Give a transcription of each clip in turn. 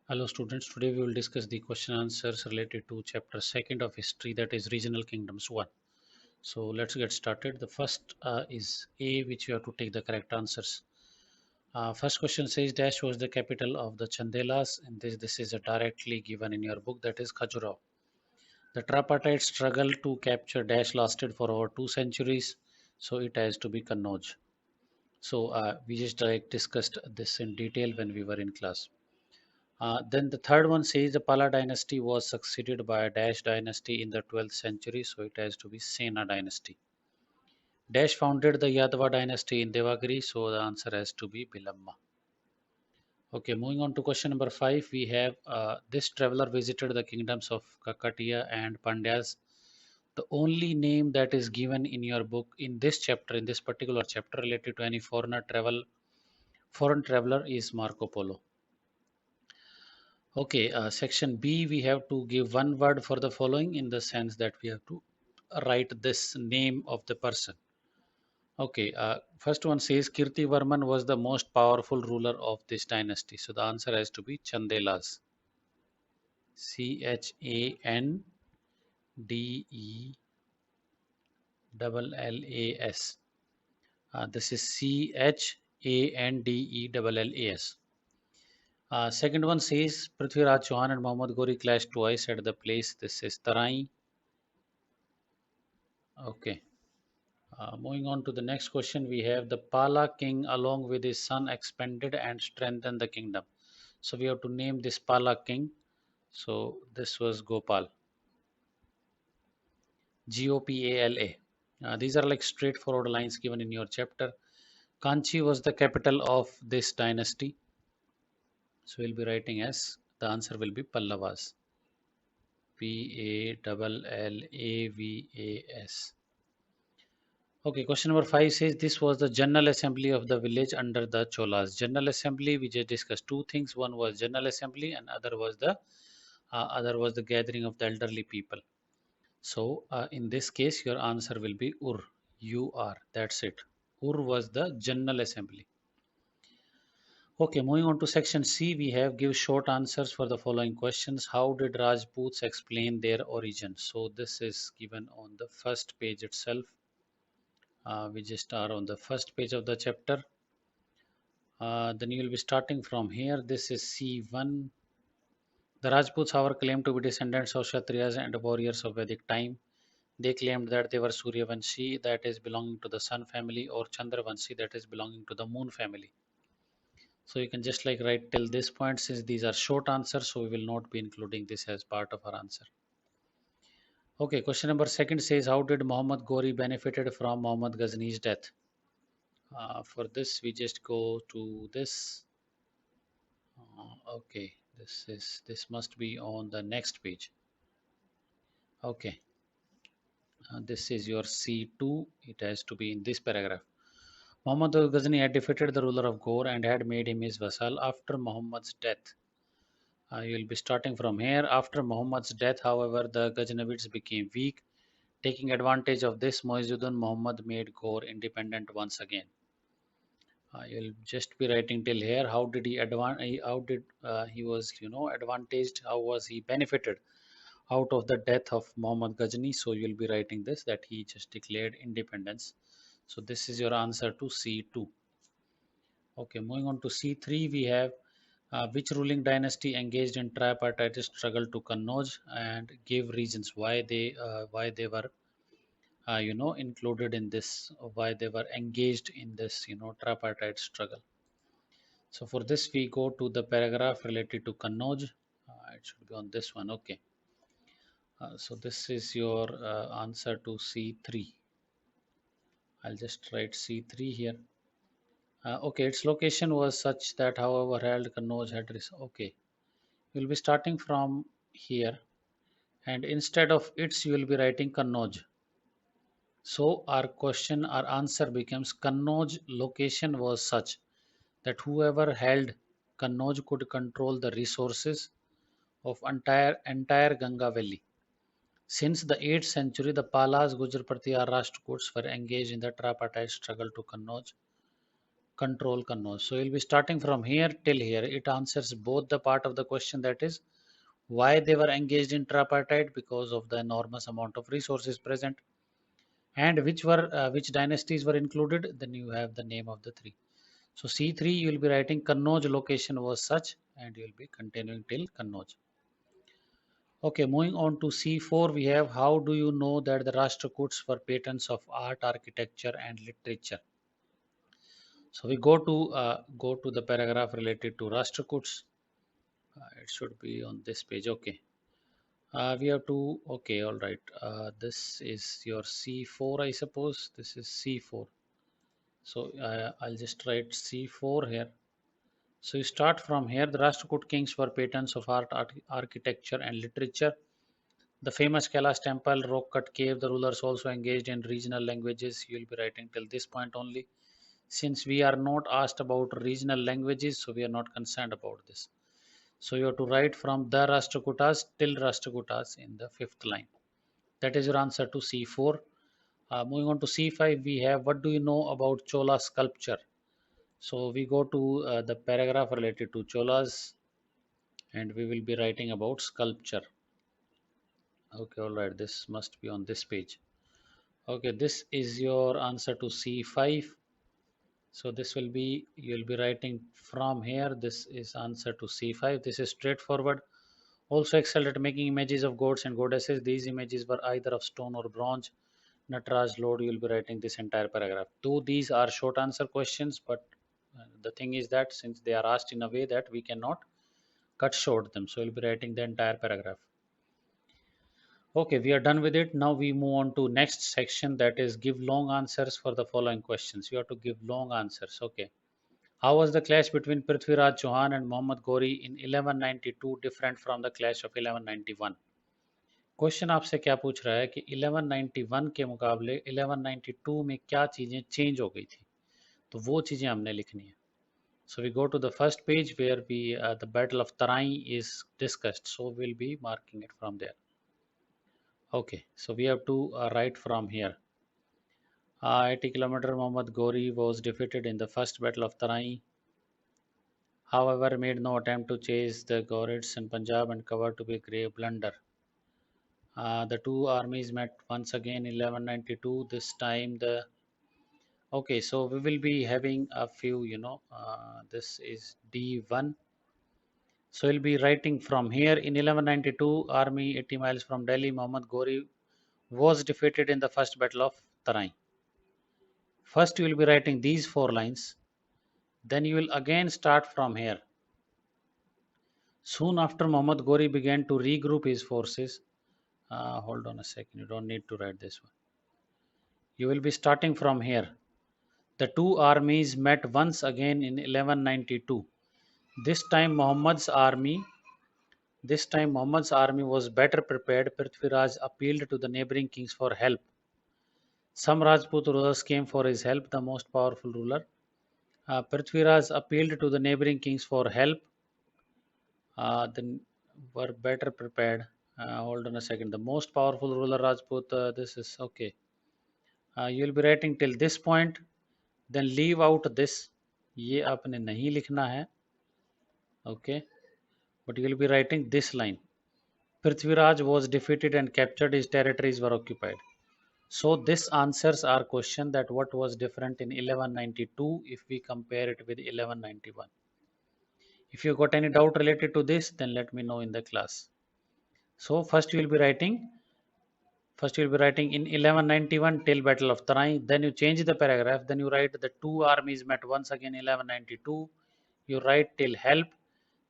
Hello students, today we will discuss the question answers related to chapter 2nd of history, that is regional kingdoms 1. So let's get started. The first is A, which you have to take the correct answers. First question says dash was the capital of the Chandelas, and this is directly given in your book, that is Khajuraho. The tripartite struggle to capture dash lasted for over 2 centuries, so it has to be Kannauj. So we just discussed this in detail when we were in class. Then the third one says the Pala dynasty was succeeded by a Dash dynasty in the 12th century, so it has to be Sena dynasty. Dash founded the Yadava dynasty in Devagiri, so the answer has to be Bilamma. Okay, moving on to question number 5, we have this traveler visited the kingdoms of Kakatiya and Pandyas. The only name that is given in your book in this chapter, in this particular chapter related to any foreign traveler is Marco Polo. Okay, section B, we have to give one word for the following in the sense that we have to write this name of the person. Okay, first one says Kirti Varman was the most powerful ruler of this dynasty. So the answer has to be Chandelas. Chandelas. This is Chandelas. Second one says Prithviraj Chauhan and Muhammad Ghori clashed twice at the place. This is Tarai. Okay. Moving on to the next question, we have the Pala king along with his son expanded and strengthened the kingdom. So we have to name this Pala king. So this was Gopal. Gopala. These are like straightforward lines given in your chapter. Kanchi was the capital of this dynasty. So we'll be writing as the answer will be Pallavas. Pallavas. Okay, question number 5 says this was the General Assembly of the village under the Cholas. General Assembly, we just discussed two things. One was General Assembly, and other was the gathering of the elderly people. So in this case, your answer will be Ur. U-R. That's it. Ur was the General Assembly. Okay, moving on to section C, we have give short answers for the following questions. How did Rajputs explain their origin? So this is given on the first page itself. We just are on the first page of the chapter. Then you will be starting from here. This is C1. The Rajputs, however, claimed to be descendants of Kshatriyas and warriors of Vedic time. They claimed that they were Suryavanshi, that is belonging to the sun family, or Chandravanshi, that is belonging to the moon family. So you can just like write till this point, since these are short answers, so we will not be including this as part of our answer. Okay, question number second says, how did Muhammad Ghori benefited from Muhammad Ghazni's death? For this, we just go to this. Okay, this must be on the next page. Okay, this is your C2. It has to be in this paragraph. Muhammad Ghazni had defeated the ruler of Ghor and had made him his vassal after Muhammad's death. You will be starting from here. After Muhammad's death, however, the Ghaznavids became weak. Taking advantage of this, Muizzuddin Muhammad made Ghor independent once again. You'll just be writing till here. How did he How did he was advantaged? How was he benefited out of the death of Muhammad Ghazni? So you'll be writing this that he just declared independence. So this is your answer to C2. Okay, moving on to C3, we have which ruling dynasty engaged in tripartite struggle to Kannauj and gave reasons why they were included in this, why they were engaged in this tripartite struggle. So for this, we go to the paragraph related to Kannauj. It should be on this one. Okay. So this is your answer to C3. I'll just write C3 here. Okay, its location was such that, however, Herald Kannauj had okay. You'll be starting from here, and instead of its, you will be writing Kannauj. So our answer becomes Kannauj location was such that whoever held Kannauj could control the resources of entire Ganga Valley. Since the 8th century, the Palas, Gujarpati, or Rashtrakuts were engaged in the tripartite struggle to Kannauj. control Kannauj. So you'll be starting from here till here. It answers both the part of the question, that is why they were engaged in tripartite, because of the enormous amount of resources present, and which dynasties were included. Then you have the name of the three. So C3 you will be writing Kannauj location was such, and you will be continuing till Kannauj. Okay, moving on to C4, we have how do you know that the Rashtrakuts were patents of art, architecture, and literature. So we go to the paragraph related to Rashtrakuts. It should be on this page. Okay. We have to, okay, all right. This is your C4, I suppose. This is C4. So I'll just write C4 here. So you start from here. The Rashtrakud kings were patents of art, architecture, and literature. The famous Kailash temple, rock cut cave, the rulers also engaged in regional languages. You will be writing till this point only. Since we are not asked about regional languages, so we are not concerned about this. So you have to write from the Rashtrakutas till Rashtrakutas in the fifth line. That is your answer to C4. Moving on to C5, we have what do you know about Chola sculpture? So we go to the paragraph related to Cholas, and we will be writing about sculpture. Okay, all right, this must be on this page. Okay, this is your answer to C5. So this will be, you'll be writing from here. This is answer to C5. This is straightforward. Also excelled at making images of gods and goddesses. These images were either of stone or bronze. Nataraj Lord, you will be writing this entire paragraph. Though these are short answer questions, but the thing is that since they are asked in a way that we cannot cut short them, so you'll be writing the entire paragraph. Okay, we are done with it. Now we move on to next section, that is give long answers for the following questions. You have to give long answers. Okay. How was the clash between Prithviraj Chauhan and Muhammad Ghori in 1192 different from the clash of 1191? Question आपसे क्या पूछ रहा है कि 1191 के मुकाबले 1192 में क्या चीज़ें चेंज हो गई थी, तो वो चीज़ें हमने लिखनी है. So we go to the first page where the Battle of Tarai is discussed. So we'll be marking it from there. Okay, so we have to write from here. 80 kilometer Muhammad Ghori was defeated in the first Battle of Tarai. However, made no attempt to chase the Ghurids in Punjab and covered to be a grave blunder. The two armies met once again in 1192. This time the okay, so we will be having a few, this is D1. So we'll be writing from here in 1192, army 80 miles from Delhi, Muhammad Ghori was defeated in the first battle of Tarai. First you will be writing these 4 lines. Then you will again start from here. Soon after, Muhammad Ghori began to regroup his forces. Hold on a second, you don't need to write this one. You will be starting from here. The two armies met once again in 1192. This time Muhammad's army was better prepared. Prithviraj appealed to the neighboring kings for help. Some Rajput rulers came for his help. The most powerful ruler, Prithviraj appealed to the neighboring kings for help. Then were better prepared. Hold on a second. The most powerful ruler Rajput. This is okay. You will be writing till this point. Then leave out this. ये आपने नहीं लिखना है. Okay. But you will be writing this line. Prithviraj was defeated and captured. His territories were occupied. So this answers our question that what was different in 1192 if we compare it with 1191. If you got any doubt related to this, then let me know in the class. So first you will be writing in 1191 till Battle of Tarai. Then you change the paragraph. Then you write the two armies met once again in 1192. You write till help.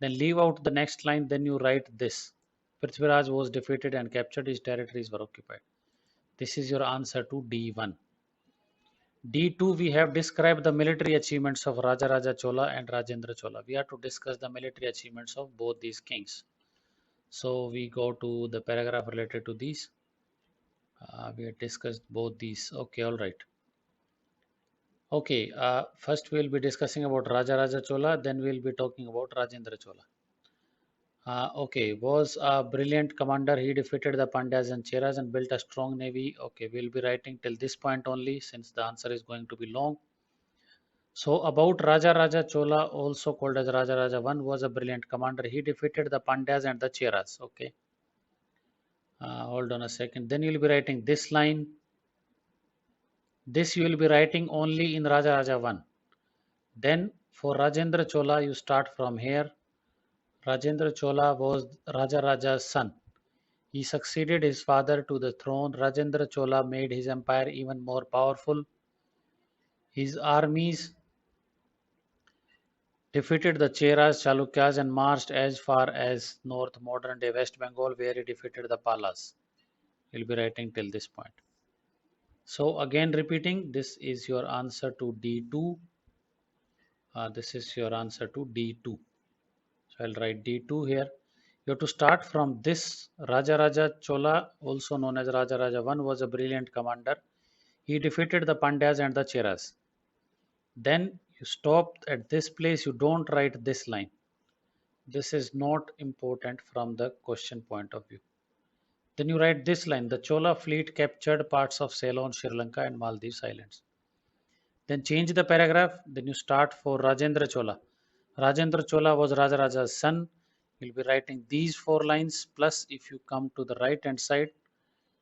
Then leave out the next line. Then you write this. Prithviraj was defeated and captured. His territories were occupied. This is your answer to D1. D2, we have described the military achievements of Raja Chola and Rajendra Chola. We have to discuss the military achievements of both these kings. So we go to the paragraph related to these. We have discussed both these. Okay, all right. Okay, first we will be discussing about Raja Chola, then we will be talking about Rajendra Chola. Okay, was a brilliant commander. He defeated the Pandyas and Cheras and built a strong navy. Okay, we'll be writing till this point only since the answer is going to be long. So about Raja Chola, also called as Raja I, was a brilliant commander. He defeated the Pandyas and the Cheras. Okay, hold on a second. Then you'll be writing this line. This you will be writing only in Raja I. Then for Rajendra Chola, you start from here. Rajendra Chola was Raja's son. He succeeded his father to the throne. Rajendra Chola made his empire even more powerful. His armies defeated the Cheras, Chalukyas, and marched as far as north modern day West Bengal, where he defeated the Palas. He'll be writing till this point. So again repeating, this is your answer to D2. This is your answer to D2. So I'll write D2 here. You have to start from this. Raja Chola, also known as Raja I, was a brilliant commander. He defeated the Pandyas and the Cheras. Then you stop at this place. You don't write this line. This is not important from the question point of view. Then you write this line. The Chola fleet captured parts of Ceylon, Sri Lanka and Maldives Islands. Then change the paragraph. Then you start for Rajendra Chola. Rajendra Chola was Raja's son. You'll be writing these 4 lines. Plus, if you come to the right hand side,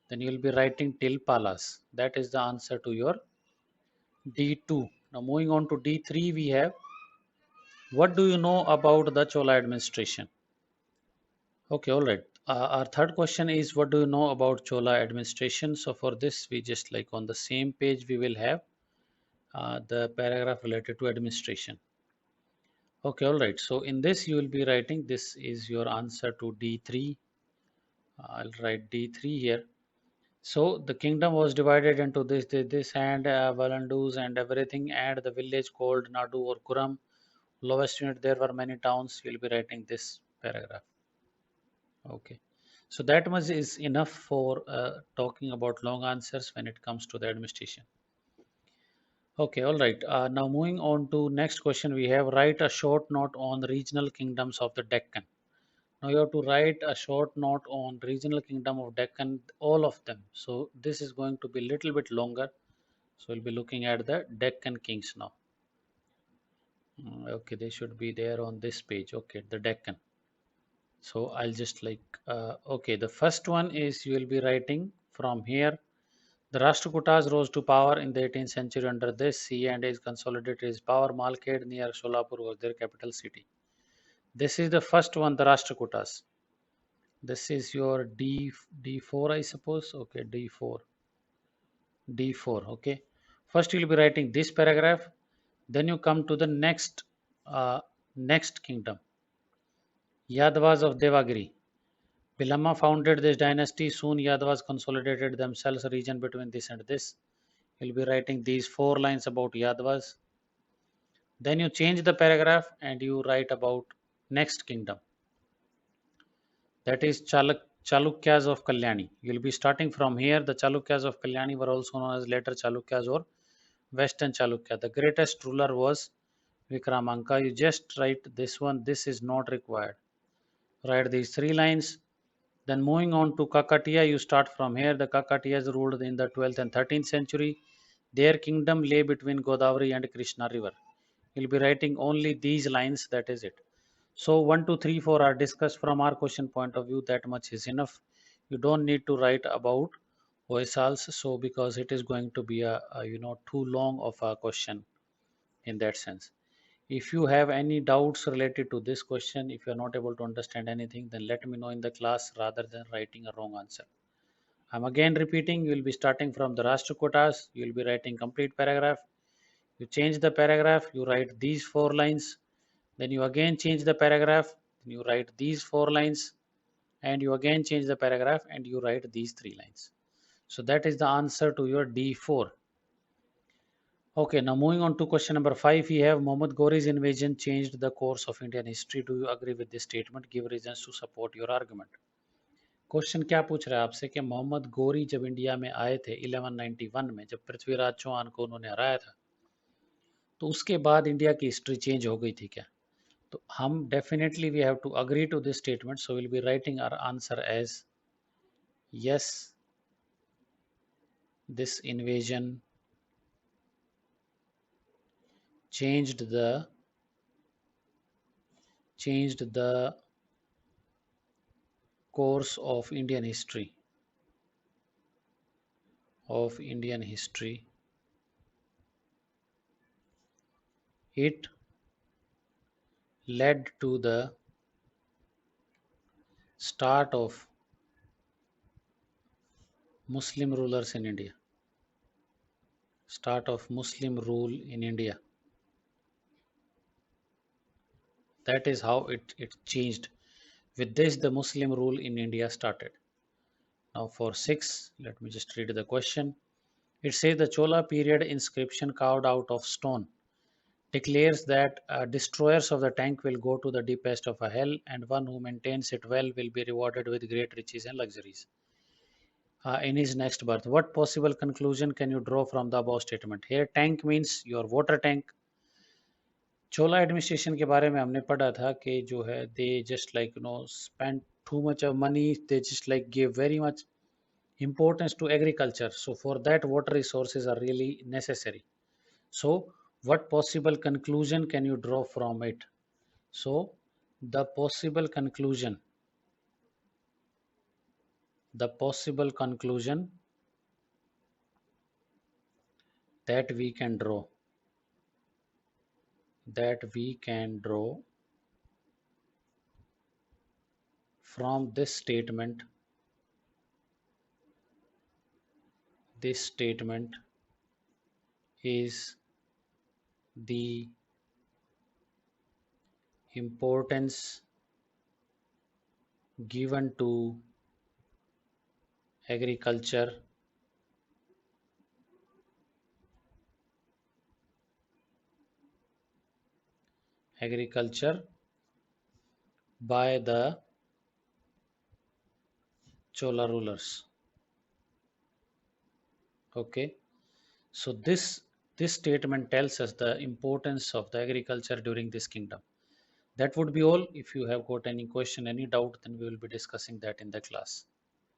then you'll be writing till Palas. That is the answer to your D2. Now, moving on to D3, we have what do you know about the Chola administration? Okay, all right. Our third question is what do you know about Chola administration? So, for this, we just like on the same page, we will have the paragraph related to administration. Okay, all right. So in this, you will be writing this is your answer to D3. I'll write D3 here. So the kingdom was divided into this and Valandus and everything, and the village called Nadu or Kuram. Lowest unit, there were many towns. You'll be writing this paragraph. Okay. So that much is enough for talking about long answers when it comes to the administration. Okay, all right. Now moving on to next question, we have write a short note on the regional kingdoms of the Deccan. Now you have to write a short note on regional kingdom of Deccan, all of them. So this is going to be a little bit longer. So we'll be looking at the Deccan kings now. Okay, they should be there on this page. Okay, the Deccan. So I'll just okay, the first one is you will be writing from here. The Rashtrakutas rose to power in the 18th century under this. He and his consolidated his power. Malkhed near Solapur was their capital city. This is the first one, the Rashtrakutas. This is your D4, I suppose. Okay, D4. Okay. First, you'll be writing this paragraph. Then you come to the next kingdom, Yadavas of Devagiri. Bilamma founded this dynasty. Soon Yadavas consolidated themselves a region between this and this. You'll be writing these 4 lines about Yadavas. Then you change the paragraph and you write about next kingdom. That is Chalukyas of Kalyani. You will be starting from here. The Chalukyas of Kalyani were also known as later Chalukyas or Western Chalukya. The greatest ruler was Vikramanka. You just write this one. This is not required. Write these 3 lines. Then moving on to Kakatiya, you start from here. The Kakatiyas ruled in the 12th and 13th century. Their kingdom lay between Godavari and Krishna river. You'll be writing only these lines. That is it. So 1, 2, 3, 4 are discussed from our question point of view. That much is enough. You don't need to write about Hoysals. So because it is going to be a too long of a question in that sense. If you have any doubts related to this question, if you are not able to understand anything, then let me know in the class rather than writing a wrong answer. I'm again repeating, you will be starting from the Rashtrakutas. You will be writing complete paragraph. You change the paragraph, you write these 4 lines. Then you again change the paragraph, you write these 4 lines, and you again change the paragraph and you write these 3 lines. So that is the answer to your D4. Okay, now moving on to question number 5, we have Muhammad Ghori's invasion changed the course of Indian history. Do you agree with this statement? Give reasons to support your argument. Question क्या पूछ रहा है आपसे कि मोहम्मद गौरी जब India में आए थे 1191 में, जब पृथ्वीराज चौहान को उन्होंने हराया था, तो उसके बाद इंडिया की हिस्ट्री चेंज हो गई थी क्या? तो हम definitely we have to agree to this statement. So will be writing our answer as yes, this invasion changed the changed the course of Indian history. It led to the start of Muslim rulers in India. Start of Muslim rule in India. That is how it changed. With this, the Muslim rule in India started. Now for 6, let me just read the question. It says the Chola period inscription carved out of stone declares that destroyers of the tank will go to the deepest of a hell, and one who maintains it well will be rewarded with great riches and luxuries in his next birth. What possible conclusion can you draw from the above statement? Here, tank means your water tank. Chola administration के बारे में हमने पढ़ा था कि जो है they just like spend too much of money, they just like give very much importance to agriculture, so for that water resources are really necessary. So what possible conclusion can you draw from it? So the possible conclusion that we can draw from this statement is the importance given to agriculture by the Chola rulers. Okay, so this statement tells us the importance of the agriculture during this kingdom. That would be all. If you have got any question, any doubt, then we will be discussing that in the class.